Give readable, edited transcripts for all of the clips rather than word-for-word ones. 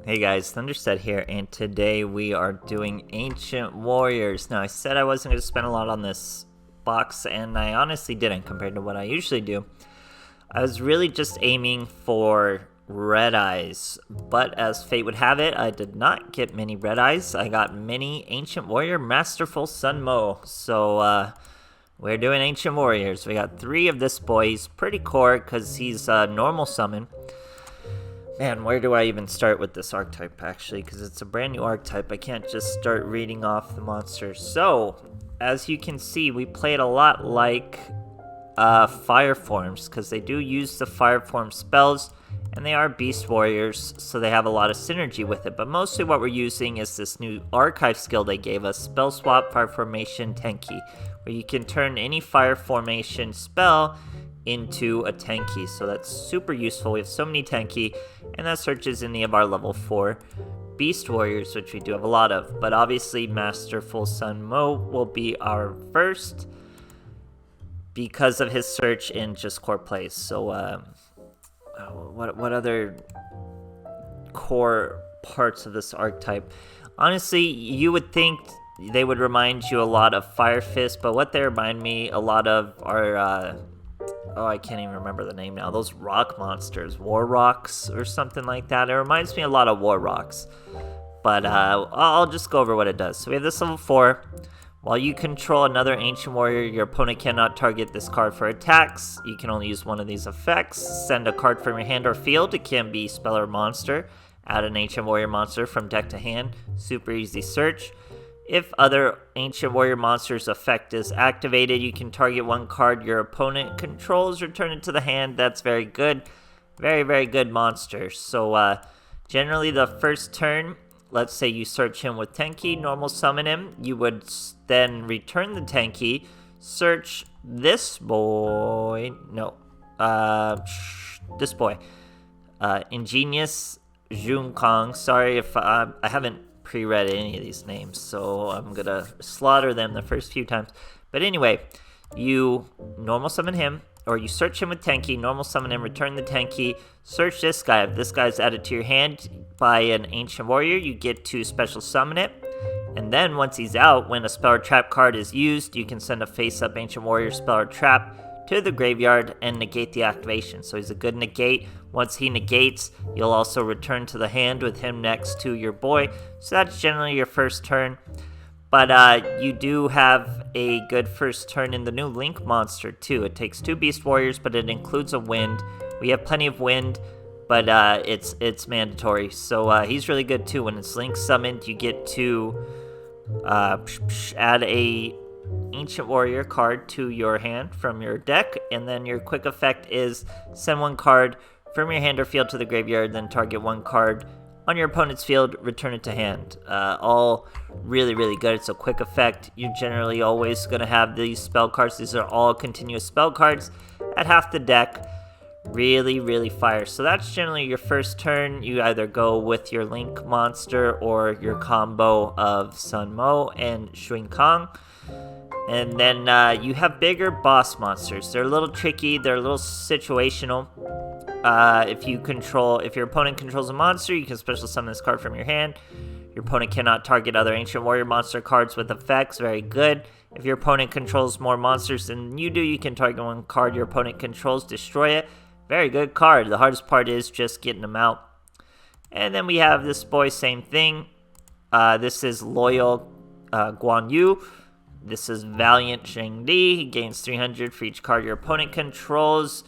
Hey guys, THUNDERSTUD here, and today we are doing Ancient Warriors. Now, I said I wasn't going to spend a lot on this box, and I honestly didn't compared to what I usually do. I was really just aiming for red eyes, but as fate would have it, I did not get many red eyes. I got many Ancient Warrior Masterful Sun Mo. So, we're doing Ancient Warriors. We got 3 of this boy. He's pretty core because he's a normal summon. Man, where do I even start with this archetype, actually? Because it's a brand new archetype. I can't just start reading off the monsters. So, as you can see, we played a lot like fire forms, because they do use the fire form spells, and they are beast warriors, so they have a lot of synergy with it. But mostly what we're using is this new archive skill they gave us, Spell Swap Fire Formation Tenki, where you can turn any fire formation spell into a Tenki, so that's super useful. We have so many Tenki, and that searches any of our level 4 Beast Warriors, which we do have a lot of, but obviously Masterful Sun Mo will be our first because of his search in just core plays. So what other core parts of this archetype? Honestly, you would think they would remind you a lot of Fire Fist, but what they remind me a lot of are oh, I can't even remember the name now. Those rock monsters, War Rocks or something like that. It reminds me a lot of War Rocks. But I'll just go over what it does. So we have this level 4. While you control another Ancient Warrior, your opponent cannot target this card for attacks. You can only use one of these effects. Send a card from your hand or field. It can be spell or monster. Add an Ancient Warrior monster from deck to hand. Super easy search. If other Ancient Warrior monster's effect is activated, you can target one card your opponent controls, return it to the hand. That's very good. Very, very good monster. So, generally the first turn, let's say you search him with Tenki, normal summon him. You would then return the Tenki, search this boy. No. This boy. Ingenious Jun Kong. Sorry if I haven't pre-read any of these names, so I'm gonna slaughter them the first few times. But anyway, you normal summon him, or you search him with Tenki, normal summon him, return the Tenki, search this guy. If this guy's added to your hand by an Ancient Warrior, you get to special summon it. And then once he's out, when a spell or trap card is used, you can send a face-up Ancient Warrior spell or trap to the graveyard and negate the activation. So he's a good negate. Once he negates, you'll also return to the hand with him next to your boy. So that's generally your first turn. But you do have a good first turn in the new Link monster too. It takes 2 Beast Warriors, but it includes a wind. We have plenty of wind, but it's mandatory. So he's really good too. When it's Link summoned, you get to add a Ancient Warrior card to your hand from your deck, and then your quick effect is send one card from your hand or field to the graveyard, then target one card on your opponent's field, return it to hand. All really, really good. It's a quick effect. You're generally always going to have these spell cards. These are all continuous spell cards at half the deck. Really, really fire. So that's generally your first turn. You either go with your Link monster or your combo of Sun Mo and Shuin Kong. And then you have bigger boss monsters. They're a little tricky. They're a little situational. If your opponent controls a monster, you can special summon this card from your hand. Your opponent cannot target other Ancient Warrior monster cards with effects. Very good. If your opponent controls more monsters than you do, you can target one card your opponent controls, destroy it. Very good card. The hardest part is just getting them out. And then we have this boy, same thing. This is Loyal Guan Yu. This is Valiant Shangdi. He gains 300 for each card your opponent controls.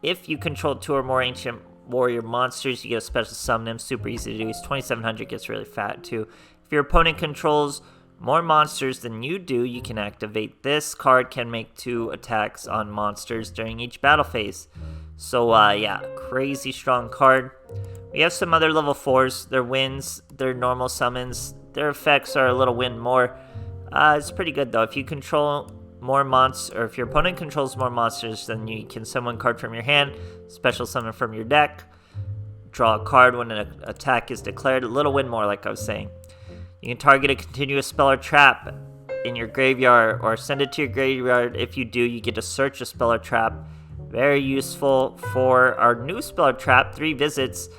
If you control 2 or more Ancient Warrior monsters, you get a special summon him. Super easy to do. He's 2,700, gets really fat too. If your opponent controls more monsters than you do, you can activate this card. Can make 2 attacks on monsters during each battle phase. So yeah, crazy strong card. We have some other level 4s. Their wins, their normal summons, their effects are a little win more. It's pretty good though. If you control more monsters, or if your opponent controls more monsters, then you can summon one card from your hand, special summon from your deck, draw a card when an attack is declared. A little win more, like I was saying. You can target a continuous spell or trap in your graveyard, or send it to your graveyard. If you do, you get to search a spell or trap. Very useful for our new spell or trap, 3 visits.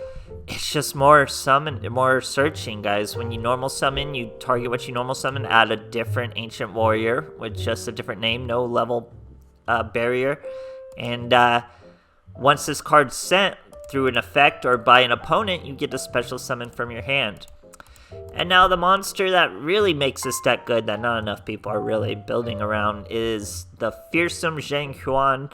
it's just more summon, more searching, guys. When you normal summon, you target what you normal summon, add a different Ancient Warrior with just a different name, no level barrier. And once this card's sent through an effect or by an opponent, you get a special summon from your hand. And now the monster that really makes this deck good, that not enough people are really building around, is the fearsome Zhang Huan.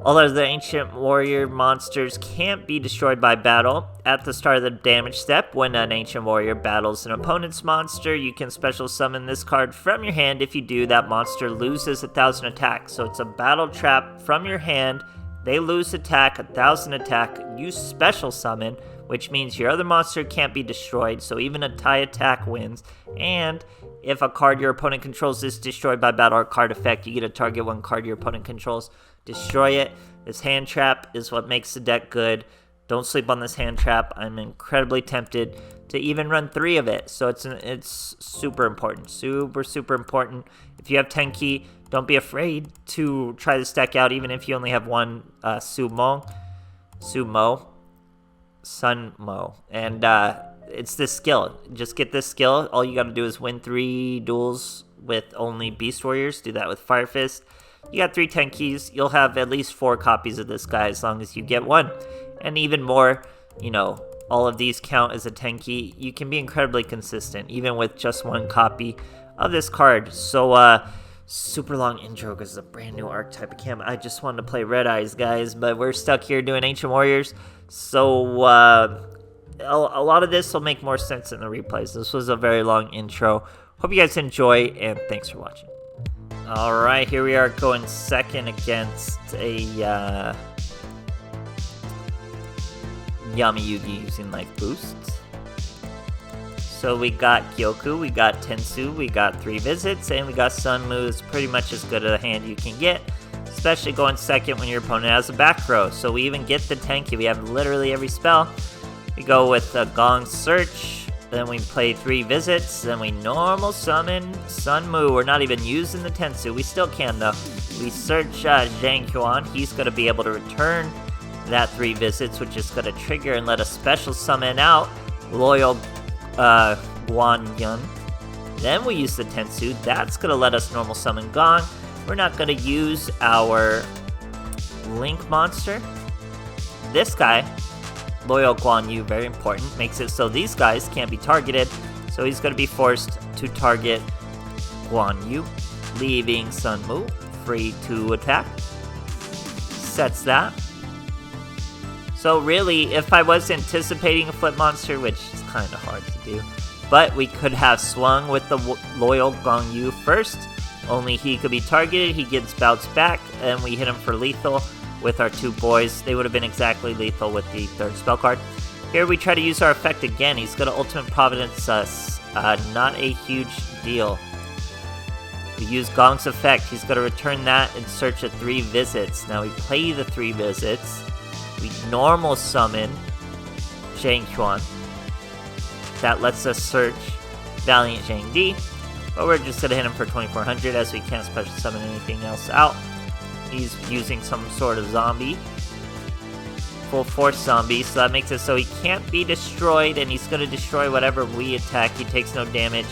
All of the Ancient Warrior monsters can't be destroyed by battle. At the start of the damage step, when an Ancient Warrior battles an opponent's monster, you can special summon this card from your hand. If you do, that monster loses 1,000 attack. So it's a battle trap from your hand. They lose attack, 1,000 attack. You special summon, which means your other monster can't be destroyed. So even a tie attack wins. And if a card your opponent controls is destroyed by battle or card effect, you get to target one card your opponent controls. Destroy it. This hand trap is what makes the deck good. Don't sleep on this hand trap. I'm incredibly tempted to even run 3 of it. So it's super important. Super important. If you have Tenki, don't be afraid to try this deck out, even if you only have one Sunmo. And it's this skill. Just get this skill. All you gotta do is win 3 duels with only Beast Warriors. Do that with Fire Fist. You got 3 Tenkis, you'll have at least 4 copies of this guy as long as you get one. And even more, you know, all of these count as a Tenki. You can be incredibly consistent, even with just 1 copy of this card. So, super long intro because it's a brand new archetype. I just wanted to play Red Eyes, guys, but we're stuck here doing Ancient Warriors. So, a lot of this will make more sense in the replays. This was a very long intro. Hope you guys enjoy, and thanks for watching. Alright, here we are going second against a Yami Yugi using Life Boost. So we got Gyoku, we got Tensu, we got 3 visits, and we got Sunmu. It's pretty much as good a hand you can get, especially going second when your opponent has a back row. So we even get the Tenki, we have literally every spell. We go with a Gong Search. Then we play 3 visits, then we normal summon Sunmu. We're not even using the Tensu, we still can though. We search Zhang Huan, he's going to be able to return that 3 visits, which is going to trigger and let us special summon out Loyal Guan Yun. Then we use the Tensu, that's going to let us normal summon Gong. We're not going to use our Link monster. This guy, Loyal Guan Yu, very important, makes it so these guys can't be targeted, so he's going to be forced to target Guan Yu, leaving Sunmu free to attack. Sets that. So really, if I was anticipating a flip monster, which is kind of hard to do, but we could have swung with the Loyal Guan Yu first, only he could be targeted, he gets bounced back, and we hit him for lethal. With our 2 boys, they would have been exactly lethal with the 3rd spell card. Here we try to use our effect again. He's going to Ultimate Providence us. Not a huge deal. We use Gong's effect. He's going to return that in search of 3 visits. Now we play the 3 visits. We normal summon Zhang Huan. That lets us search Valiant Zhang Di. But we're just going to hit him for 2400 as we can't special summon anything else out. He's using some sort of zombie. Full force zombie, so that makes it so he can't be destroyed, and he's going to destroy whatever we attack. He takes no damage.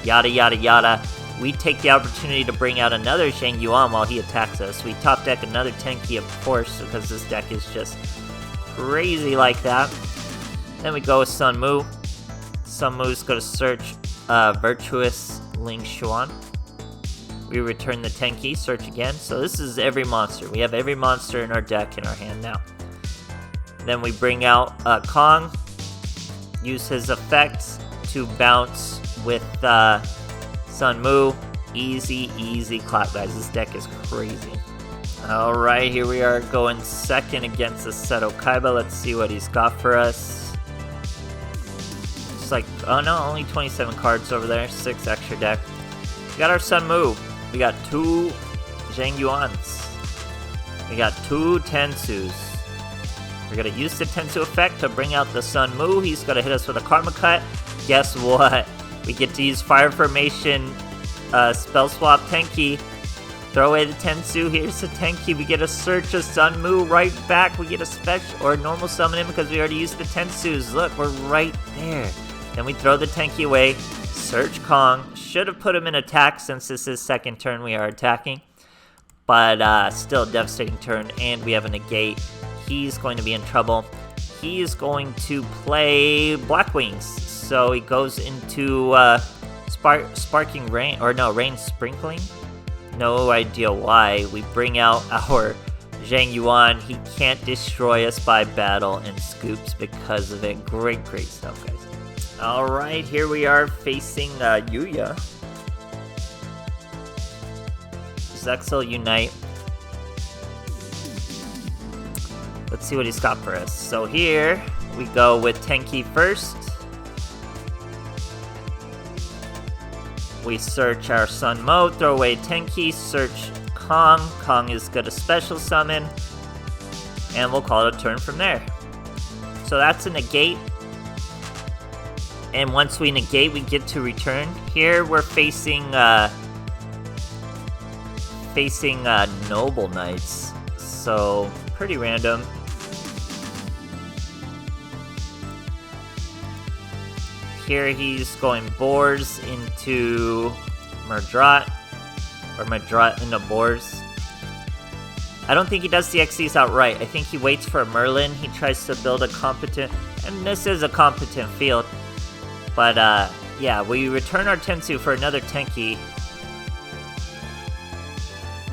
Yada yada yada. We take the opportunity to bring out another Zhang Yuan while he attacks us. We top deck another Tenki, of course, because this deck is just crazy like that. Then we go with Sunmu. Sunmu's going to search Virtuous Ling Xuan. We return the Tenki, search again. So this is every monster. We have every monster in our deck in our hand now. Then we bring out Kong. Use his effects to bounce with Sunmu. Easy clap, guys. This deck is crazy. Alright, here we are going second against the Seto Kaiba. Let's see what he's got for us. It's like, oh no, only 27 cards over there. 6 extra deck. We got our Sunmu. We got 2 Zhang Yuans. We got 2 Tensus. We're going to use the Tensu effect to bring out the Sunmu. He's going to hit us with a Karma Cut. Guess what? We get to use Fire Formation Spell Swap Tenki Throw away the Tensu. Here's the Tenki. We get a search of Sunmu right back. We get a special or normal summon him because we already used the Tensus. Look, we're right there. Then we throw the Tenki away. Search Kong. Should have put him in attack since this is second turn we are attacking. But still a devastating turn. And we have a negate. He's going to be in trouble. He is going to play Black Wings. So he goes into Sparking Rain. Or no, Rain Sprinkling. No idea why. We bring out our Zhang Yuan. He can't destroy us by battle and scoops because of it. Great stuff, guys. Alright, here we are facing Yuya. Zexal Unite. Let's see what he's got for us. So here, we go with Tenki first. We search our Sun Mo, throw away Tenki, search Kong. Kong is gonna special summon. And we'll call it a turn from there. So that's a negate. And once we negate, we get to return. Here we're facing Noble Knights. So, pretty random. Here he's going Boars into Murdrat, or Murdrat into Boars. I don't think he does the XCs outright. I think he waits for a Merlin. He tries to build a competent, and this is a competent field. But yeah, we return our Tensu for another Tenki.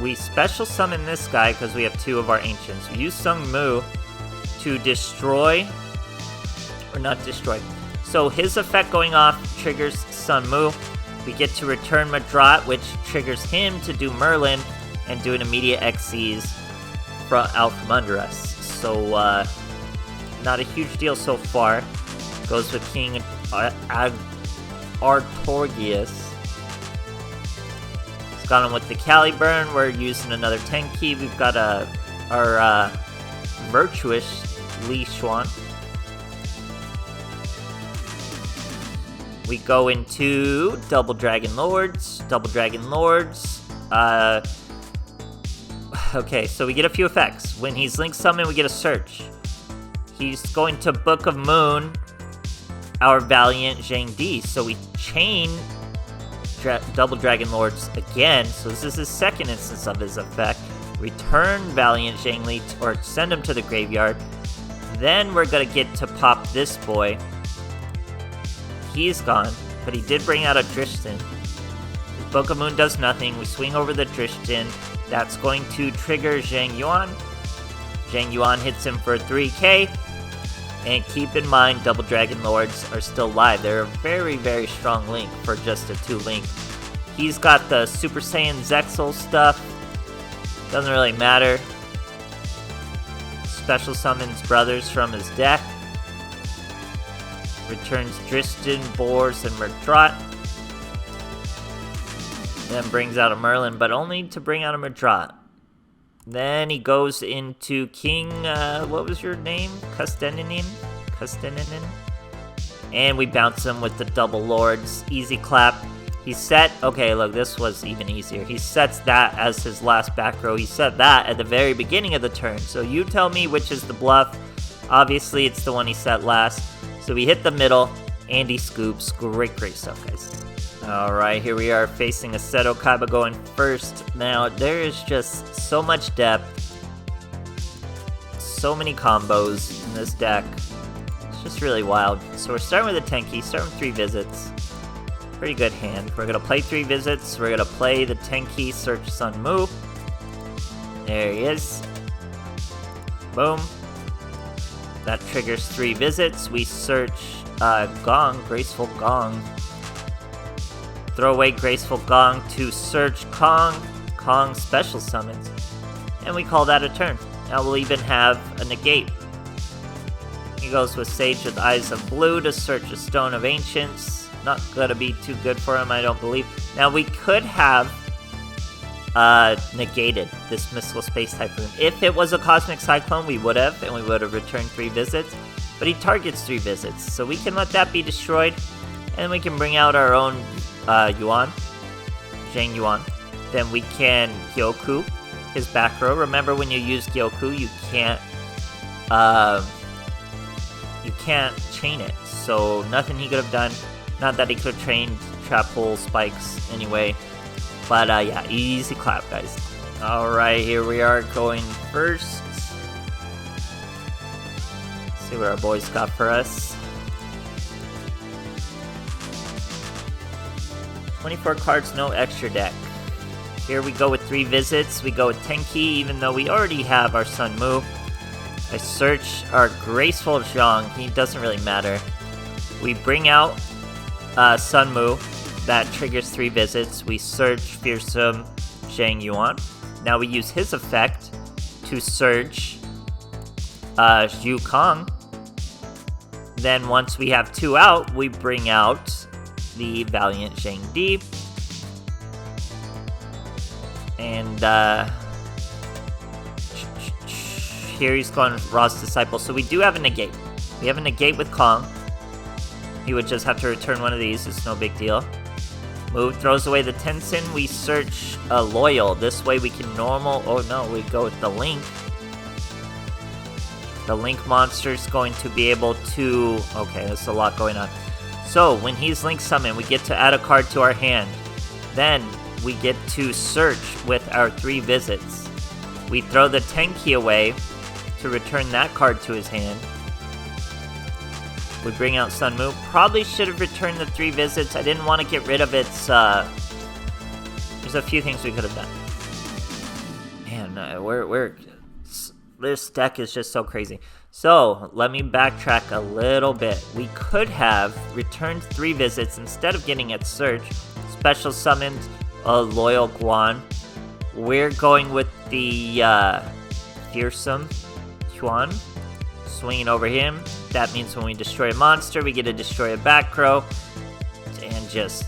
We special summon this guy because we have two of our Ancients. We use Sung Mu to destroy, or not destroy. So his effect going off triggers Sun Mu. We get to return Madrat, which triggers him to do Merlin and do an immediate XCs out from under us. So not a huge deal so far. Goes with King Artorius. He's got him with the Caliburn. We're using another Tenki. We've got our Virtuous Li Xuan. We go into Double Dragon Lords. Okay, so we get a few effects. When he's Link Summon, we get a search. He's going to Book of Moon, our Valiant Zhang Di. So we chain Double Dragon Lords again. So this is his second instance of his effect. Return Valiant Zhang Li, or send him to the graveyard. Then we're going to get to pop this boy. He's gone, but he did bring out a Drishtin. Book of Moon does nothing. We swing over the Drishtin. That's going to trigger Zhang Yuan. Zhang Yuan hits him for 3k. And keep in mind, Double Dragon Lords are still live. They're a very strong link for just a 2-link. He's got the Super Saiyan Zexal stuff. Doesn't really matter. Special summons brothers from his deck. Returns Dristin, Boars, and Murdrat. Then brings out a Merlin, but only to bring out a Murdrat. Then he goes into King, what was your name? Custeninin? And we bounce him with the Double Lords. Easy clap. He set, okay, look, this was even easier. He sets that as his last back row. He set that at the very beginning of the turn. So you tell me which is the bluff. Obviously, it's the one he set last. So we hit the middle, and he scoops. Great stuff, guys. Alright, here we are facing a Seto Kaiba going first. Now, there is just so much depth. So many combos in this deck. It's just really wild. So we're starting with a Tenki, starting with 3 visits. Pretty good hand. We're going to play 3 visits. We're going to play the Tenki Search Sun Mu. There he is. Boom. That triggers 3 visits. We search Gong, Graceful Gong. Throw away Graceful Gong to search Kong. Kong special summons. And we call that a turn. Now we'll even have a negate. He goes with Sage with Eyes of Blue to search a Stone of Ancients. Not gonna be too good for him, I don't believe. Now we could have negated this Mystical Space Typhoon. If it was a Cosmic Cyclone, we would have, and we would have returned 3 visits. But he targets 3 visits, so we can let that be destroyed, and we can bring out our own Yuan, Zhang Yuan. then we can Gyoku his back row. Remember, when you use Gyoku, you can't chain it. So nothing he could have done. Not that he could have trained trap hole spikes anyway. But yeah, easy clap, guys. Alright, here we are going first. Let's see what our boys got for us. 24 cards, no extra deck. Here we go with 3 visits. We go with Tenki, even though we already have our Sun Mu. I search our Graceful Zhang. He doesn't really matter. We bring out Sun Mu. That triggers 3 visits. We search Fearsome Zhang Yuan. Now we use his effect to search Zhu Kang. Then once we have 2 out, we bring out the Valiant Zhang Di. And here he's going Ra's Disciple. So we do have a negate. We have a negate with Kong. He would just have to return one of these. It's no big deal. Move throws away the Tenzin. We search a Loyal. This way we can normal. Oh no, we go with the Link. The Link monster is going to be able to. Okay, there's a lot going on. So when he's Link summoned, we get to add a card to our hand. Then we get to search with our 3 visits. We throw the Tenki away to return that card to his hand. We bring out Sun Mu. Probably should have returned the 3 visits. I didn't want to get rid of its, there's a few things we could have done. Man, this deck is just so crazy. So, let me backtrack a little bit. We could have returned 3 visits instead of getting its search. Special summoned a Loyal Guan. We're going with the Fearsome Chuan. Swinging over him. That means when we destroy a monster, we get to destroy a back row. And just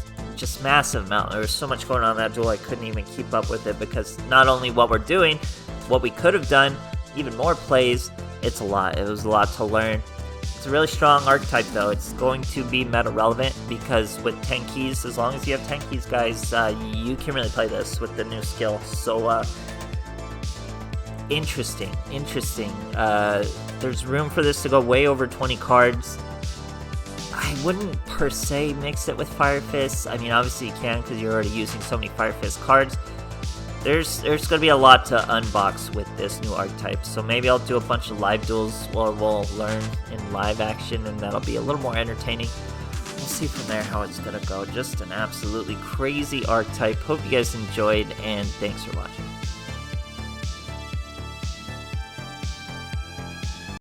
massive amount. There was so much going on in that duel, I couldn't even keep up with it, because not only what we're doing, what we could have done, even more plays, it's a lot. It was a lot to learn. It's a really strong archetype, though. It's going to be meta relevant, because with Tenkis, as long as you have Tenkis, guys, you can really play this with the new skill. So, interesting. There's room for this to go way over 20 cards. I wouldn't per se mix it with Fire Fist. I mean, obviously you can, because you're already using so many Fire Fist cards. There's going to be a lot to unbox with this new archetype, so maybe I'll do a bunch of live duels, or we'll learn in live action, and that'll be a little more entertaining. We'll see from there how it's going to go. Just an absolutely crazy archetype. Hope you guys enjoyed, and thanks for watching.